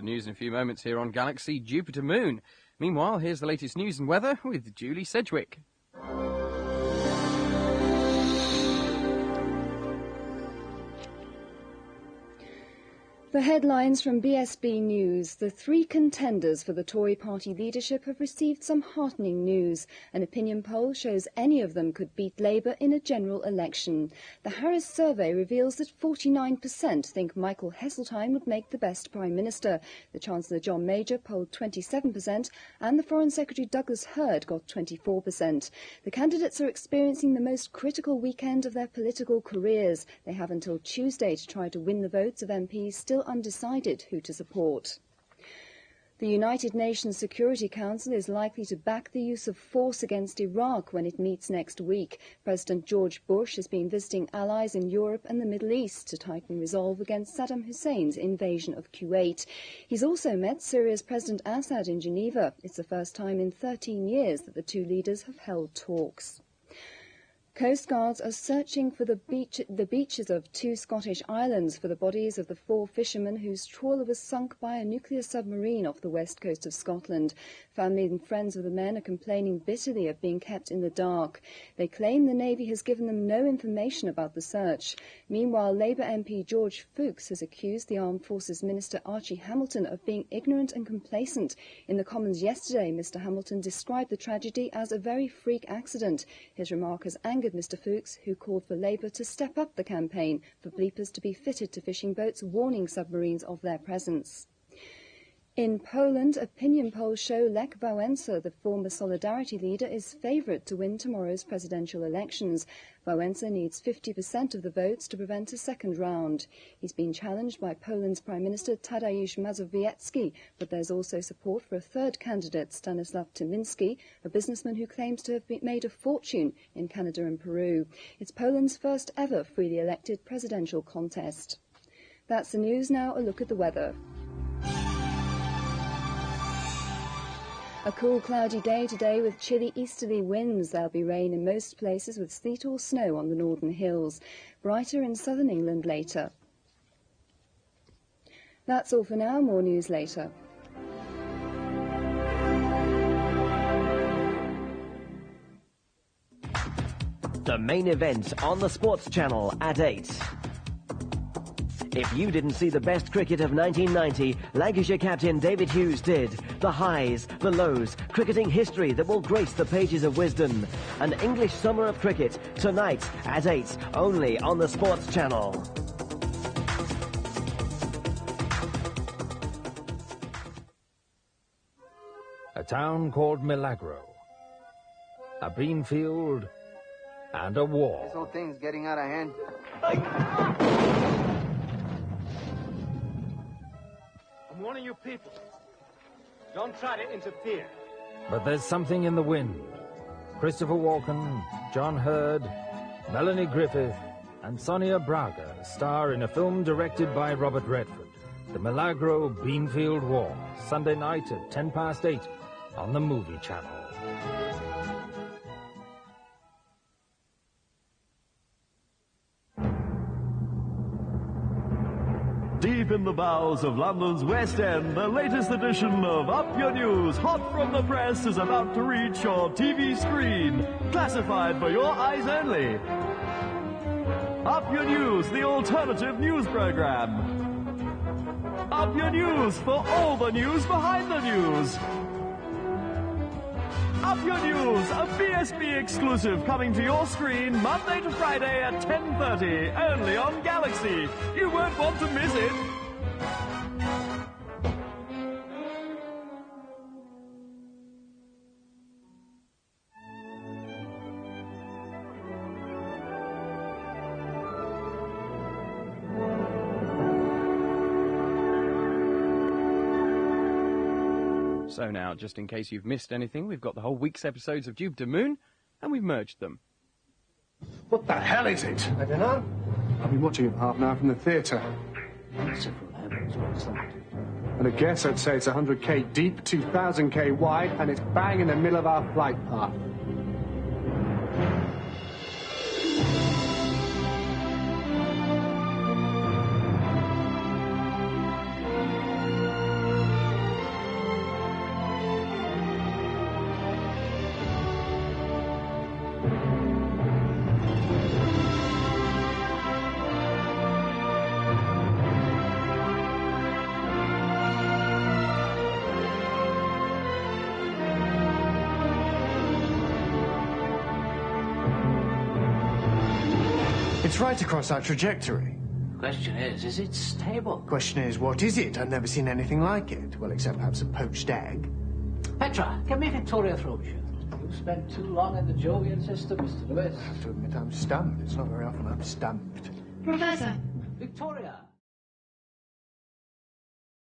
news in a few moments here on Galaxy Jupiter Moon. Meanwhile, here's the latest news and weather with Julie Sedgwick. The headlines from BSB News. The three contenders for the Tory party leadership have received some heartening news. An opinion poll shows any of them could beat Labour in a general election. The Harris survey reveals that 49% think Michael Heseltine would make the best Prime Minister. The Chancellor John Major polled 27% and the Foreign Secretary Douglas Hurd got 24%. The candidates are experiencing the most critical weekend of their political careers. They have until Tuesday to try to win the votes of MPs still undecided who to support. The United Nations Security Council is likely to back the use of force against Iraq when it meets next week. President George Bush has been visiting allies in Europe and the Middle East to tighten resolve against Saddam Hussein's invasion of Kuwait. He's also met Syria's President Assad in Geneva. It's the first time in 13 years that the two leaders have held talks. Coast Guards are searching for the beaches of two Scottish islands for the bodies of the four fishermen whose trawler was sunk by a nuclear submarine off the west coast of Scotland. Family and friends of the men are complaining bitterly of being kept in the dark. They claim the Navy has given them no information about the search. Meanwhile, Labour MP George Fuchs has accused the Armed Forces Minister Archie Hamilton of being ignorant and complacent. In the Commons yesterday, Mr Hamilton described the tragedy as a very freak accident. His remark has angered Mr Fuchs, who called for Labour to step up the campaign for bleepers to be fitted to fishing boats warning submarines of their presence. In Poland, opinion polls show Lech Wałęsa, the former Solidarity leader, is favourite to win tomorrow's presidential elections. Wałęsa needs 50% of the votes to prevent a second round. He's been challenged by Poland's Prime Minister Tadeusz Mazowiecki, but there's also support for a third candidate, Stanislaw Tymiński, a businessman who claims to have made a fortune in Canada and Peru. It's Poland's first ever freely elected presidential contest. That's the news. Now a look at the weather. A cool, cloudy day today with chilly easterly winds. There'll be rain in most places with sleet or snow on the northern hills. Brighter in southern England later. That's all for now. More news later. The main event on the Sports Channel at 8. If you didn't see the best cricket of 1990, Lancashire captain David Hughes did. The highs, the lows, cricketing history that will grace the pages of wisdom. An English summer of cricket, tonight at 8, only on the Sports Channel. A town called Milagro, a bean field, and a war. This whole thing's getting out of hand. I'm warning you people. Don't try to interfere. But there's something in the wind. Christopher Walken, John Hurd, Melanie Griffith, and Sonia Braga star in a film directed by Robert Redford, The Milagro Beanfield War, Sunday night at 8:10 on the Movie Channel. Deep in the bowels of London's West End, the latest edition of Up Your News, hot from the press, is about to reach your TV screen. Classified for your eyes only. Up Your News, the alternative news program. Up Your News for all the news behind the news. Up Your News, a BSB exclusive coming to your screen Monday to Friday at 10:30, only on Galaxy. You won't want to miss it. So now, just in case you've missed anything, we've got the whole week's episodes of Jupiter Moon, and we've merged them. What the hell is it? I don't know. I've been watching it for half an hour from the theatre. Merciful heavens, what's that? And a guess, I'd say it's 100k deep, 2000k wide, and it's bang in the middle of our flight path. It's right across our trajectory. Question is it stable? Question is, what is it? I've never seen anything like it. Well, except perhaps a poached egg. Petra, get me Victoria Frobisher. You've spent too long in the Jovian system, Mr. Lewis. I have to admit I'm stumped. It's not very often I'm stumped. Professor. Victoria!